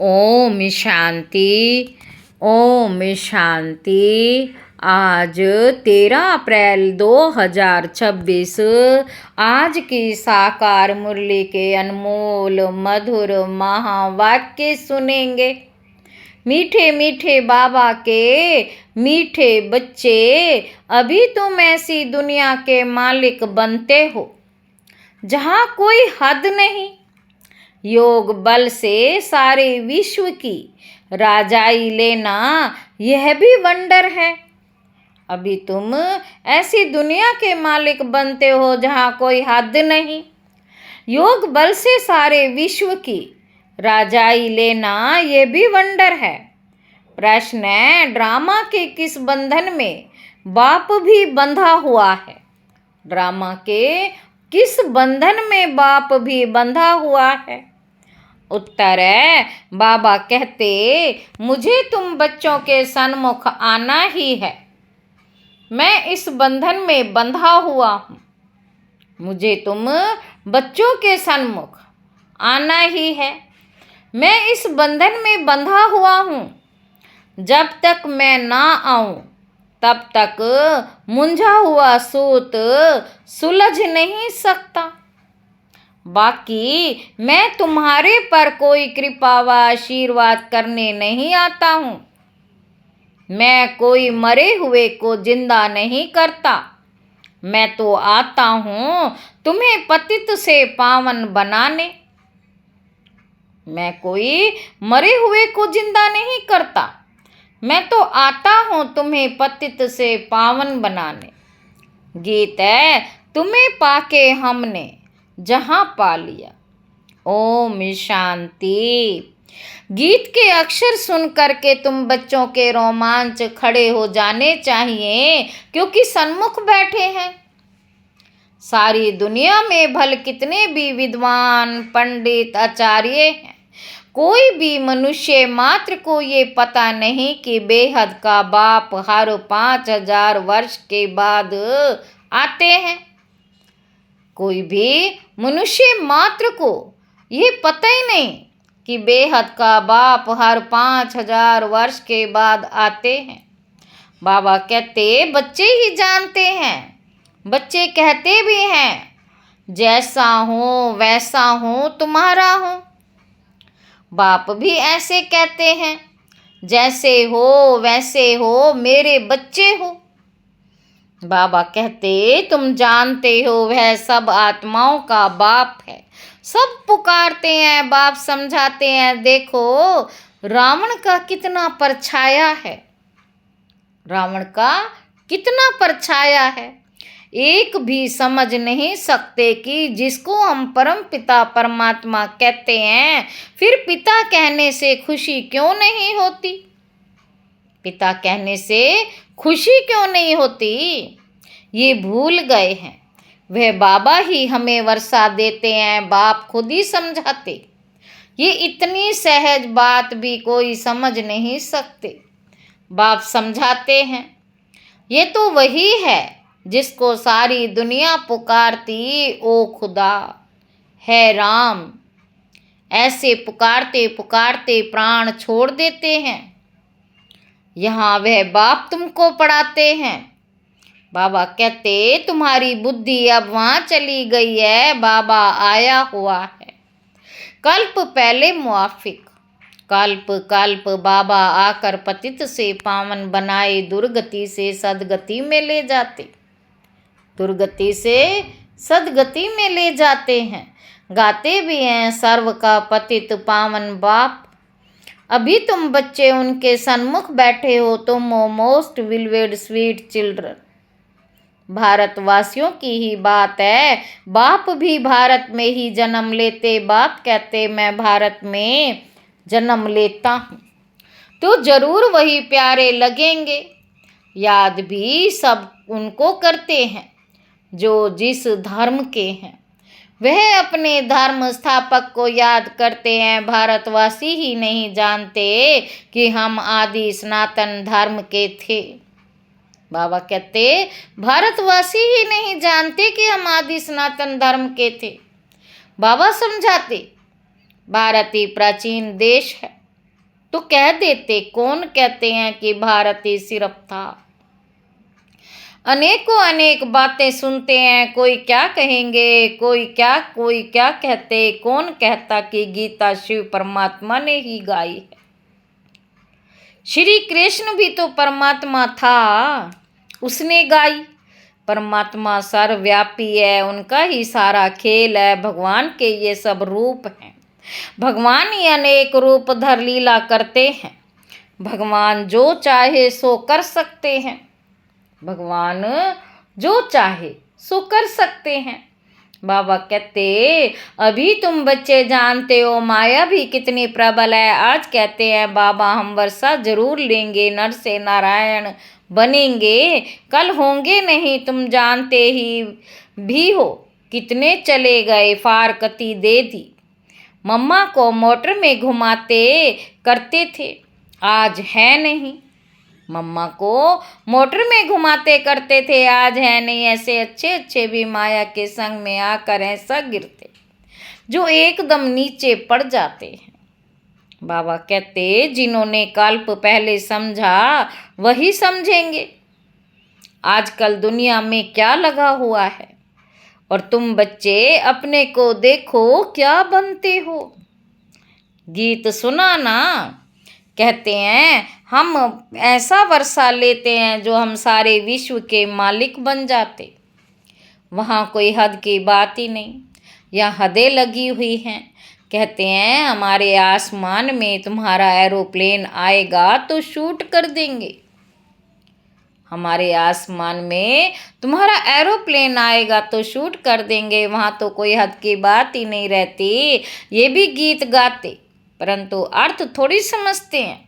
ओम शांति। ओम शांति। आज 13 अप्रैल 2026 आज की साकार मुरली के अनमोल मधुर महावाक्य सुनेंगे। मीठे मीठे बाबा के मीठे बच्चे, अभी तुम ऐसी दुनिया के मालिक बनते हो जहाँ कोई हद नहीं। योग बल से सारे विश्व की राजाई लेना यह भी वंडर है। अभी तुम ऐसी दुनिया के मालिक बनते हो जहाँ कोई हद नहीं। योग बल से सारे विश्व की राजाई लेना यह भी वंडर है। प्रश्न है, ड्रामा के किस बंधन में बाप भी बंधा हुआ है? ड्रामा के किस बंधन में बाप भी बंधा हुआ है? उत्तर है, बाबा कहते मुझे तुम बच्चों के सन्मुख आना ही है। मैं इस बंधन में बंधा हुआ हूँ। मुझे तुम बच्चों के सन्मुख आना ही है। मैं इस बंधन में बंधा हुआ हूँ। जब तक मैं ना आऊँ तब तक मुंझा हुआ सूत सुलझ नहीं सकता। बाकी मैं तुम्हारे पर कोई कृपा व आशीर्वाद करने नहीं आता हूँ। मैं कोई मरे हुए को जिंदा नहीं करता। मैं तो आता हूँ तुम्हें पतित से पावन बनाने। मैं कोई मरे हुए को जिंदा नहीं करता। मैं तो आता हूँ तुम्हें पतित से पावन बनाने। गीत है, तुम्हें पाके हमने जहाँ पा लिया। ओम शांति। गीत के अक्षर सुन करके तुम बच्चों के रोमांच खड़े हो जाने चाहिए, क्योंकि सन्मुख बैठे हैं। सारी दुनिया में भल कितने भी विद्वान पंडित आचार्य हैं, कोई भी मनुष्य मात्र को ये पता नहीं कि बेहद का बाप हर 5000 वर्ष के बाद आते हैं। कोई भी मनुष्य मात्र को ये पता ही नहीं कि बेहद का बाप हर 5000 वर्ष के बाद आते हैं। बाबा कहते बच्चे ही जानते हैं। बच्चे कहते भी हैं, जैसा हूँ वैसा हूँ तुम्हारा हूँ। बाप भी ऐसे कहते हैं, जैसे हो वैसे हो मेरे बच्चे हो। बाबा कहते तुम जानते हो वह सब आत्माओं का बाप है। सब पुकारते हैं, बाप समझाते हैं। देखो रावण का कितना परछाया है। रावण का कितना परछाया है। एक भी समझ नहीं सकते कि जिसको हम परम पिता परमात्मा कहते हैं, फिर पिता कहने से खुशी क्यों नहीं होती? पिता कहने से खुशी क्यों नहीं होती? ये भूल गए हैं। वह बाबा ही हमें वर्षा देते हैं, बाप खुद ही समझाते। ये इतनी सहज बात भी कोई समझ नहीं सकते। बाप समझाते हैं। ये तो वही है जिसको सारी दुनिया पुकारती, ओ खुदा है राम। ऐसे पुकारते पुकारते प्राण छोड़ देते हैं। यहाँ वह बाप तुमको पढ़ाते हैं। बाबा कहते तुम्हारी बुद्धि अब वहाँ चली गई है, बाबा आया हुआ है। कल्प पहले मुआफिक, कल्प कल्प बाबा आकर पतित से पावन बनाए, दुर्गति से सदगति में ले जाते। दुर्गति से सदगति में ले जाते हैं। गाते भी हैं, सर्व का पतित पावन बाप। अभी तुम बच्चे उनके सन्मुख बैठे हो। तुम मोस्ट विलवेड स्वीट चिल्ड्रन। भारतवासियों की ही बात है। बाप भी भारत में ही जन्म लेते। बाप कहते मैं भारत में जन्म लेता हूँ तो जरूर वही प्यारे लगेंगे। याद भी सब उनको करते हैं जो जिस धर्म के हैं। वह अपने धर्म स्थापक को याद करते हैं। भारतवासी ही नहीं जानते कि हम आदि सनातन धर्म के थे। बाबा कहते भारतवासी ही नहीं जानते कि हम आदि सनातन धर्म के थे। बाबा समझाते भारत ही प्राचीन देश है। तो कह देते, कौन कहते हैं कि भारत ही सिर्फ था। अनेकों अनेक बातें सुनते हैं, कोई क्या कहेंगे, कोई क्या कहते, कौन कहता कि गीता शिव परमात्मा ने ही गाई है। श्री कृष्ण भी तो परमात्मा था, उसने गाई। परमात्मा सर्वव्यापी है, उनका ही सारा खेल है। भगवान के ये सब रूप हैं। भगवान ही अनेक रूप धर लीला करते हैं। भगवान जो चाहे सो कर सकते हैं। भगवान जो चाहे सो कर सकते हैं। बाबा कहते, अभी तुम बच्चे जानते हो माया भी कितनी प्रबल है। आज कहते हैं बाबा हम वर्षा जरूर लेंगे, नर से नारायण बनेंगे, कल होंगे नहीं, तुम जानते ही भी हो। कितने चले गए फारकती दे दी, मम्मा को मोटर में घुमाते करते थे, आज है नहीं। मम्मा को मोटर में घुमाते करते थे, आज है नहीं। ऐसे अच्छे अच्छे भी माया के संग में आकर ऐसा गिरते जो एकदम नीचे पड़ जाते हैं। बाबा कहते, जिन्होंने कल्प पहले समझा वही समझेंगे। आजकल दुनिया में क्या लगा हुआ है, और तुम बच्चे अपने को देखो क्या बनते हो। गीत सुना ना, कहते हैं हम ऐसा वर्षा लेते हैं जो हम सारे विश्व के मालिक बन जाते। वहाँ कोई हद की बात ही नहीं, यहाँ हदें लगी हुई हैं। कहते हैं हमारे आसमान में तुम्हारा एरोप्लेन आएगा तो शूट कर देंगे। हमारे आसमान में तुम्हारा एरोप्लेन आएगा तो शूट कर देंगे। वहाँ तो कोई हद की बात ही नहीं रहती। ये भी गीत गाते, परंतु अर्थ थोड़ी समझते हैं।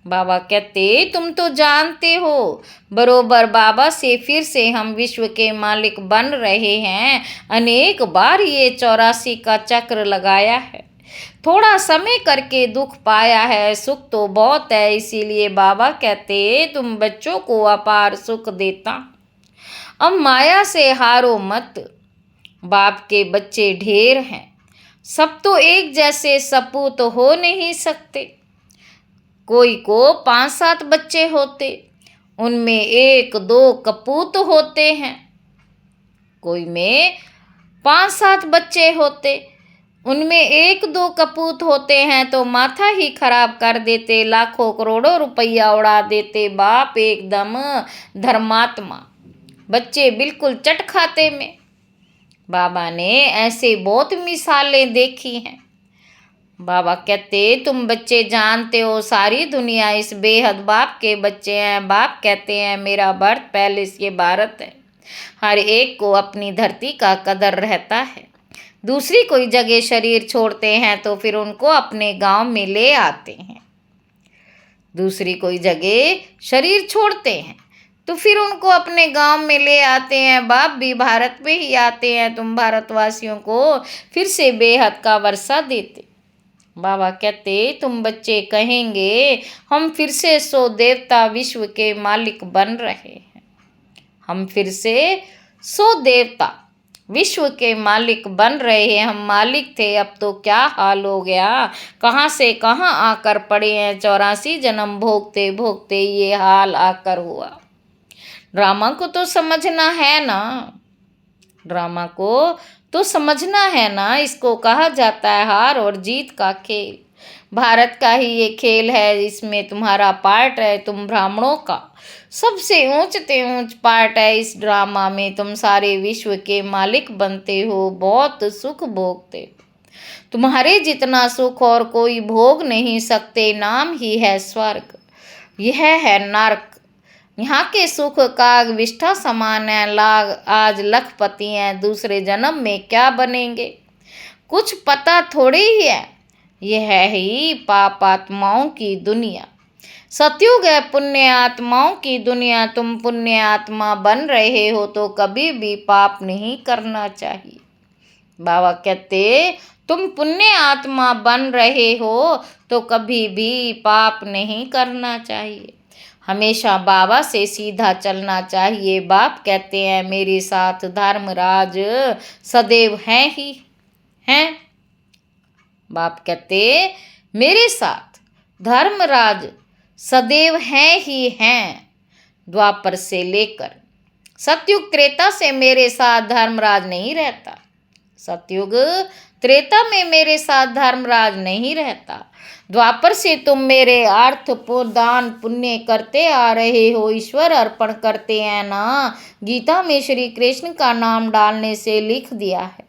बाबा कहते, तुम तो जानते हो बरोबर बाबा से फिर से हम विश्व के मालिक बन रहे हैं। अनेक बार ये 84 का चक्र लगाया है, थोड़ा समय करके दुख पाया है, सुख तो बहुत है। इसीलिए बाबा कहते, तुम बच्चों को अपार सुख देता। अब माया से हारो मत, बाप के बच्चे ढेर हैं, सब तो एक जैसे सपूत हो नहीं सकते। कोई को 5-7 बच्चे होते, उनमें 1-2 कपूत होते हैं। कोई में 5-7 बच्चे होते, उनमें 1-2 कपूत होते हैं तो माथा ही खराब कर देते, लाखों करोड़ों रुपया उड़ा देते। बाप एकदम धर्मात्मा, बच्चे बिल्कुल चट खाते में। बाबा ने ऐसे बहुत मिसालें देखी हैं। बाबा कहते, तुम बच्चे जानते हो सारी दुनिया इस बेहद बाप के बच्चे हैं। बाप कहते हैं मेरा बर्थ पैलेस ये भारत है। हर एक को अपनी धरती का कदर रहता है। दूसरी कोई जगह शरीर छोड़ते हैं तो फिर उनको अपने गांव में ले आते हैं। दूसरी कोई जगह शरीर छोड़ते हैं तो फिर उनको अपने गांव में ले आते हैं। बाप भी भारत में ही आते हैं, तुम भारतवासियों को फिर से बेहद का वर्षा देते। बाबा कहते, तुम बच्चे कहेंगे हम फिर से 100 देवता विश्व के मालिक बन रहे हैं। हम फिर से 100 देवता विश्व के मालिक बन रहे हैं। हम मालिक थे, अब तो क्या हाल हो गया, कहाँ से कहाँ आकर पड़े हैं। 84 जन्म भोगते भोगते ये हाल आकर हुआ। ड्रामा को तो समझना है ना, ड्रामा को तो समझना है ना। इसको कहा जाता है हार और जीत का खेल। भारत का ही ये खेल है, इसमें तुम्हारा पार्ट है। तुम ब्राह्मणों का सबसे ऊंचते ऊंच पार्ट है इस ड्रामा में। तुम सारे विश्व के मालिक बनते हो, बहुत सुख भोगते हो। तुम्हारे जितना सुख और कोई भोग नहीं सकते। नाम ही है स्वर्ग, यह है नरक। यहाँ के सुख का विष्ठा समान है। लाग आज लखपति हैं, दूसरे जन्म में क्या बनेंगे कुछ पता थोड़ी ही है। यह है ही पाप आत्माओं की दुनिया। सतयुग है पुण्य आत्माओं की दुनिया। तुम पुण्य आत्मा बन रहे हो तो कभी भी पाप नहीं करना चाहिए। बाबा कहते, तुम पुण्य आत्मा बन रहे हो तो कभी भी पाप नहीं करना चाहिए। हमेशा बाबा से सीधा चलना चाहिए। बाप कहते हैं मेरे साथ धर्मराज सदैव हैं ही हैं। बाप कहते मेरे साथ धर्मराज सदैव हैं ही हैं, द्वापर से लेकर सतयुग त्रेता से मेरे साथ धर्मराज नहीं रहता। सतयुग त्रेता में मेरे साथ धर्मराज नहीं रहता। द्वापर से तुम मेरे अर्थ दान पुण्य करते आ रहे हो, ईश्वर अर्पण करते हैं ना। गीता में श्री कृष्ण का नाम डालने से लिख दिया है,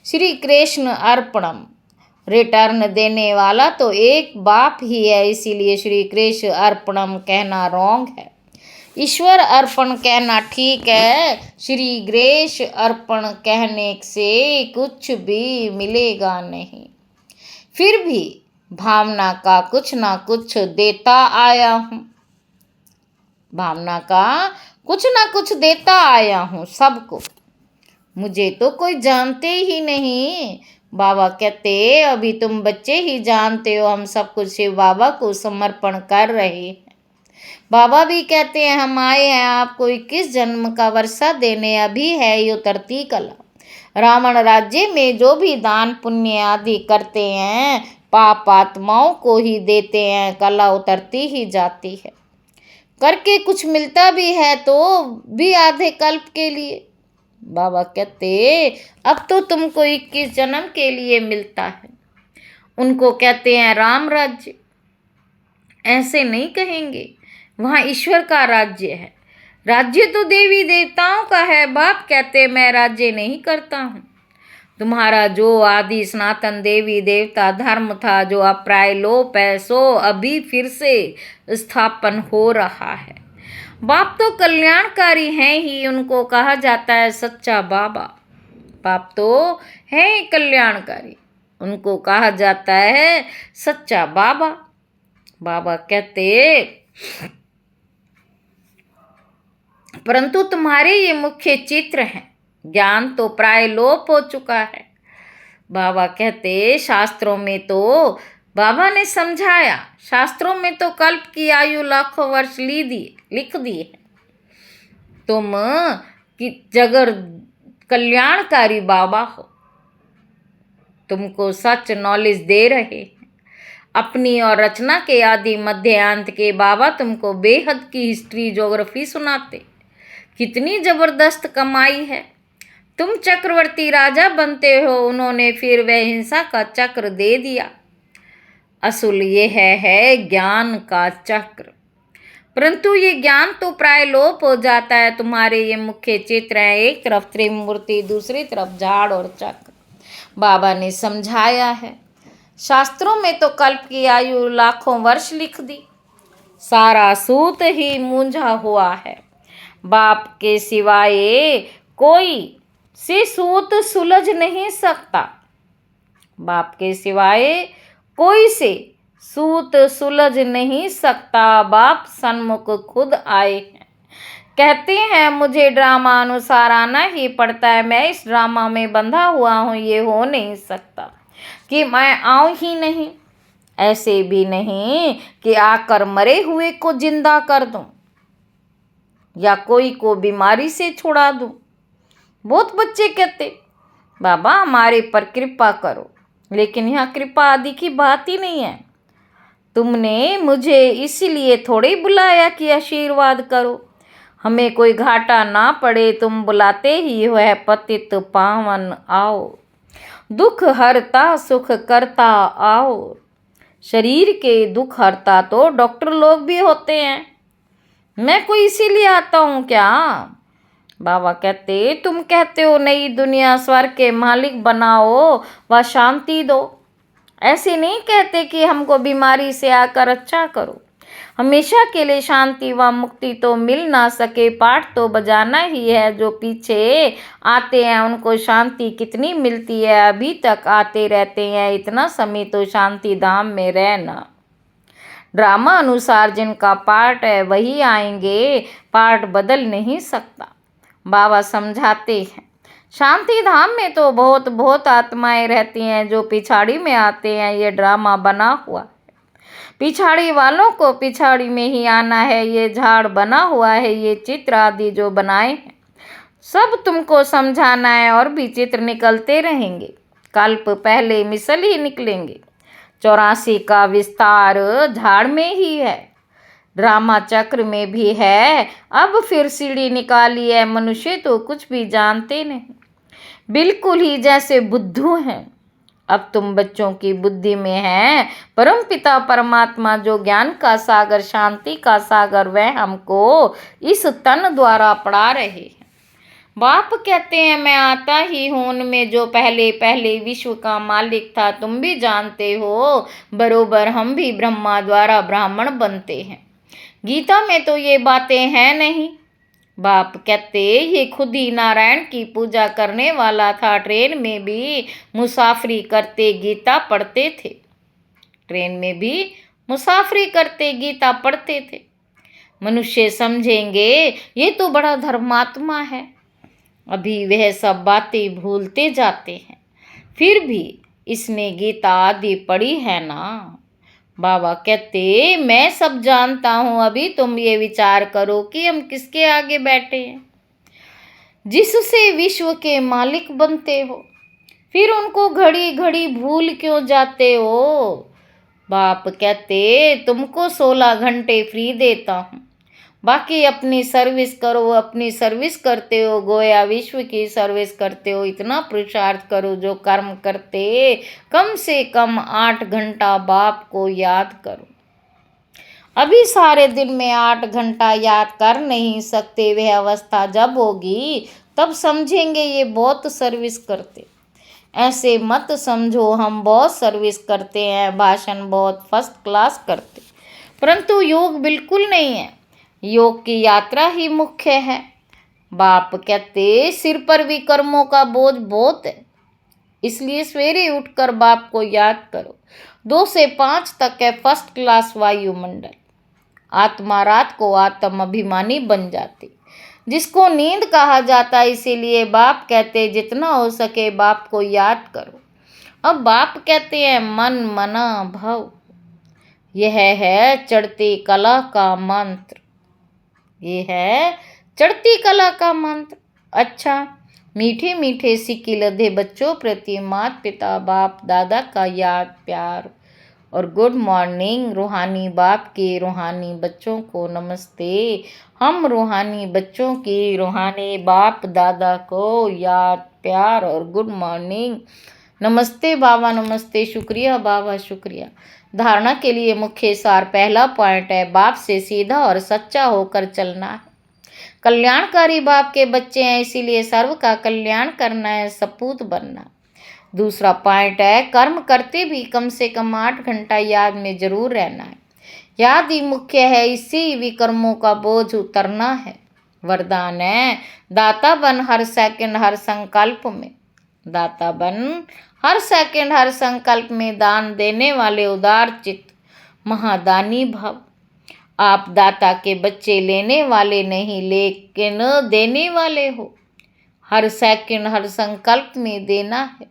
श्री कृष्ण अर्पणम। रिटर्न देने वाला तो एक बाप ही है, इसीलिए श्री कृष्ण अर्पणम कहना रॉन्ग है। ईश्वर अर्पण कहना ठीक है। श्री कृष्ण अर्पण कहने से कुछ भी मिलेगा नहीं। फिर भी भावना का कुछ ना कुछ देता आया हूँ, भावना का कुछ ना कुछ देता आया हूँ सबको। मुझे तो कोई जानते ही नहीं। बाबा कहते अभी तुम बच्चे ही जानते हो, हम सब कुछ शिव बाबा को समर्पण कर रहे हैं। बाबा भी कहते हैं हम आए हैं आपको 21 जन्म का वर्षा देने, अभी है ये उतरती कला। रावण राज्य में जो भी दान पुण्य आदि करते हैं, पाप आत्माओं को ही देते हैं, कला उतरती ही जाती है। करके कुछ मिलता भी है तो भी आधे कल्प के लिए। बाबा कहते अब तो तुमको 21 जन्म के लिए मिलता है। उनको कहते हैं राम राज्य। ऐसे नहीं कहेंगे, वहाँ ईश्वर का राज्य है। राज्य तो देवी देवताओं का है। बाप कहते मैं राज्य नहीं करता हूँ। तुम्हारा जो आदि सनातन देवी देवता धर्म था, जो अप्राय लोप है, सो अभी फिर से स्थापन हो रहा है। बाप तो कल्याणकारी हैं ही, उनको कहा जाता है सच्चा बाबा। बाप तो हैं ही कल्याणकारी, उनको कहा जाता है सच्चा बाबा। बाबा कहते परंतु तुम्हारे ये मुख्य चित्र हैं, ज्ञान तो प्राय लोप हो चुका है। बाबा कहते शास्त्रों में तो बाबा ने समझाया, शास्त्रों में तो कल्प की आयु लाखों वर्ष लिख दी है। तुम कि जगर कल्याणकारी बाबा हो, तुमको सच नॉलेज दे रहे हैं। अपनी और रचना के आदि मध्य अंत के बाबा तुमको बेहद की हिस्ट्री ज्योग्राफी सुनाते। कितनी जबरदस्त कमाई है। तुम चक्रवर्ती राजा बनते हो, उन्होंने फिर वह हिंसा का चक्र दे दिया। असूल ये है ज्ञान का चक्र। परंतु ये ज्ञान तो प्राय लोप हो जाता है। तुम्हारे ये मुख्य चित्र हैं, एक तरफ त्रिमूर्ति, दूसरी तरफ झाड़ और चक्र। बाबा ने समझाया है, शास्त्रों में तो कल्प की आयु लाखों वर्ष लिख दी। सारा सूत ही मूंझा हुआ है। बाप के सिवाय कोई से सूत सुलझ नहीं सकता। बाप के सिवाय कोई से सूत सुलझ नहीं सकता। बाप सन्मुख खुद आए हैं, कहते हैं मुझे ड्रामा अनुसार आना ही पड़ता है। मैं इस ड्रामा में बंधा हुआ हूँ, ये हो नहीं सकता कि मैं आऊँ ही नहीं। ऐसे भी नहीं कि आकर मरे हुए को जिंदा कर दूं या कोई को बीमारी से छुड़ा दूं। बहुत बच्चे कहते बाबा हमारे पर कृपा करो, लेकिन यहाँ कृपा आदि की बात ही नहीं है। तुमने मुझे इसीलिए थोड़े बुलाया कि आशीर्वाद करो, हमें कोई घाटा ना पड़े। तुम बुलाते ही हो है पतित पावन आओ, दुख हरता सुख करता आओ। शरीर के दुख हरता तो डॉक्टर लोग भी होते हैं, मैं कोई इसीलिए आता हूँ क्या? बाबा कहते तुम कहते हो नई दुनिया स्वर्ग के मालिक बनाओ व शांति दो। ऐसे नहीं कहते कि हमको बीमारी से आकर अच्छा करो। हमेशा के लिए शांति व मुक्ति तो मिल ना सके, पाठ तो बजाना ही है। जो पीछे आते हैं उनको शांति कितनी मिलती है, अभी तक आते रहते हैं। इतना समय तो शांति धाम में रहना। ड्रामा अनुसार जिनका पार्ट है वही आएंगे, पार्ट बदल नहीं सकता। बाबा समझाते हैं शांति धाम में तो बहुत बहुत आत्माएं रहती हैं जो पिछाड़ी में आते हैं। ये ड्रामा बना हुआ है, पिछाड़ी वालों को पिछाड़ी में ही आना है। ये झाड़ बना हुआ है, ये चित्र आदि जो बनाए हैं सब तुमको समझाना है। और भी चित्र निकलते रहेंगे, कल्प पहले मिसल ही निकलेंगे। 84 का विस्तार झाड़ में ही है, ड्रामा चक्र में भी है। अब फिर सीढ़ी निकाली है। मनुष्य तो कुछ भी जानते नहीं, बिल्कुल ही जैसे बुद्धू हैं। अब तुम बच्चों की बुद्धि में है परमपिता परमात्मा, जो ज्ञान का सागर, शांति का सागर, वह हमको इस तन द्वारा पढ़ा रहे हैं। बाप कहते हैं मैं आता ही हूँ उनमें जो पहले पहले विश्व का मालिक था। तुम भी जानते हो बरोबर हम भी ब्रह्मा द्वारा ब्राह्मण बनते हैं। गीता में तो ये बातें हैं नहीं। बाप कहते ये खुद ही नारायण की पूजा करने वाला था। ट्रेन में भी मुसाफरी करते गीता पढ़ते थे। ट्रेन में भी मुसाफरी करते गीता पढ़ते थे। मनुष्य समझेंगे ये तो बड़ा धर्मात्मा है। अभी वह सब बातें भूलते जाते हैं। फिर भी इसने गीता आदि पढ़ी है ना। बाबा कहते मैं सब जानता हूँ। अभी तुम ये विचार करो कि हम किसके आगे बैठे हैं, जिससे विश्व के मालिक बनते हो। फिर उनको घड़ी घड़ी भूल क्यों जाते हो। बाप कहते तुमको 16 घंटे फ्री देता हूँ, बाकी अपनी सर्विस करो। अपनी सर्विस करते हो गोया विश्व की सर्विस करते हो। इतना पुरुषार्थ करो जो कर्म करते कम से कम 8 घंटा बाप को याद करो। अभी सारे दिन में 8 घंटा याद कर नहीं सकते। वह अवस्था जब होगी तब समझेंगे ये बहुत सर्विस करते। ऐसे मत समझो हम बहुत सर्विस करते हैं, भाषण बहुत फर्स्ट क्लास करते, परंतु योग बिल्कुल नहीं है। योग की यात्रा ही मुख्य है। बाप कहते सिर पर भी कर्मों का बोझ बहुत है, इसलिए सवेरे उठकर बाप को याद करो। 2 से 5 तक है फर्स्ट क्लास वायुमंडल। आत्मा रात को आत्म अभिमानी बन जाती, जिसको नींद कहा जाता है। इसीलिए बाप कहते जितना हो सके बाप को याद करो। अब बाप कहते हैं मन मना भव, यह है चढ़ती कला का मंत्र। ये है चढ़ती कला का मंत्र। अच्छा, मीठे मीठे सिक्के लदे बच्चों प्रति माता पिता बाप दादा का याद प्यार और गुड मॉर्निंग। रूहानी बाप के रूहानी बच्चों को नमस्ते। हम रूहानी बच्चों की रूहानी बाप दादा को याद प्यार और गुड मॉर्निंग। नमस्ते बाबा, नमस्ते, शुक्रिया बाबा, शुक्रिया। धारणा के लिए मुख्य सार पहला पॉइंट है बाप से सीधा और सच्चा होकर चलना है। कल्याणकारी बाप के बच्चे हैं, इसीलिए सर्व का कल्याण करना है, सपूत बनना। दूसरा पॉइंट है कर्म करते भी कम से कम 8 घंटा याद में जरूर रहना है। याद ही मुख्य है, इससे विकर्मों का बोझ उतरना है। वरदान है दाता बन हर सेकंड हर संकल्प में। दाता बन हर सेकंड हर संकल्प में। दान देने वाले उदार चित्त महादानी भव। आप दाता के बच्चे लेने वाले नहीं, लेकिन देने वाले हो। हर सेकंड हर संकल्प में देना है।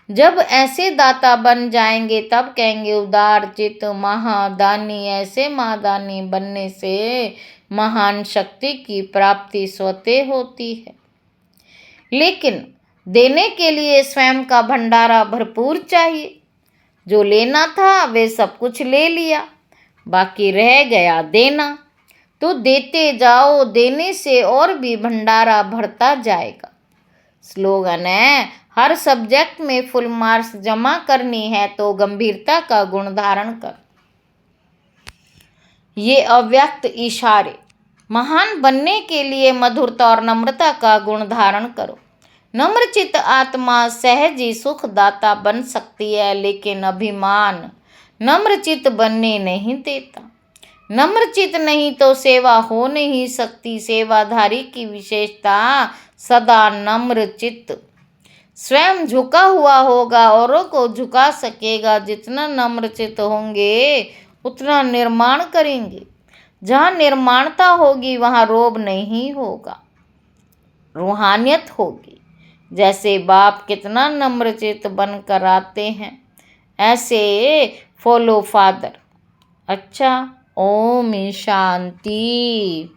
जब ऐसे दाता बन जाएंगे तब कहेंगे उदार चित्त महादानी। ऐसे महादानी बनने से महान शक्ति की प्राप्ति स्वतः होती है। लेकिन देने के लिए स्वयं का भंडारा भरपूर चाहिए। जो लेना था वे सब कुछ ले लिया, बाकी रह गया देना। तो देते जाओ, देने से और भी भंडारा भरता जाएगा। स्लोगन है हर सब्जेक्ट में फुल मार्क्स जमा करनी है तो गंभीरता का गुण धारण कर। ये अव्यक्त इशारे। महान बनने के लिए मधुरता और नम्रता का गुण धारण करो। नम्रचित आत्मा सहज ही सुखदाता बन सकती है, लेकिन अभिमान नम्रचित बनने नहीं देता। नम्रचित नहीं तो सेवा हो नहीं सकती। सेवाधारी की विशेषता सदा नम्रचित। स्वयं झुका हुआ होगा, औरों को झुका सकेगा। जितना नम्रचित होंगे उतना निर्माण करेंगे। जहाँ निर्माणता होगी वहाँ रोब नहीं होगा, रूहानियत होगी। जैसे बाप कितना नम्रचित बनकर आते हैं, ऐसे फॉलो फादर। अच्छा, ओम शांति।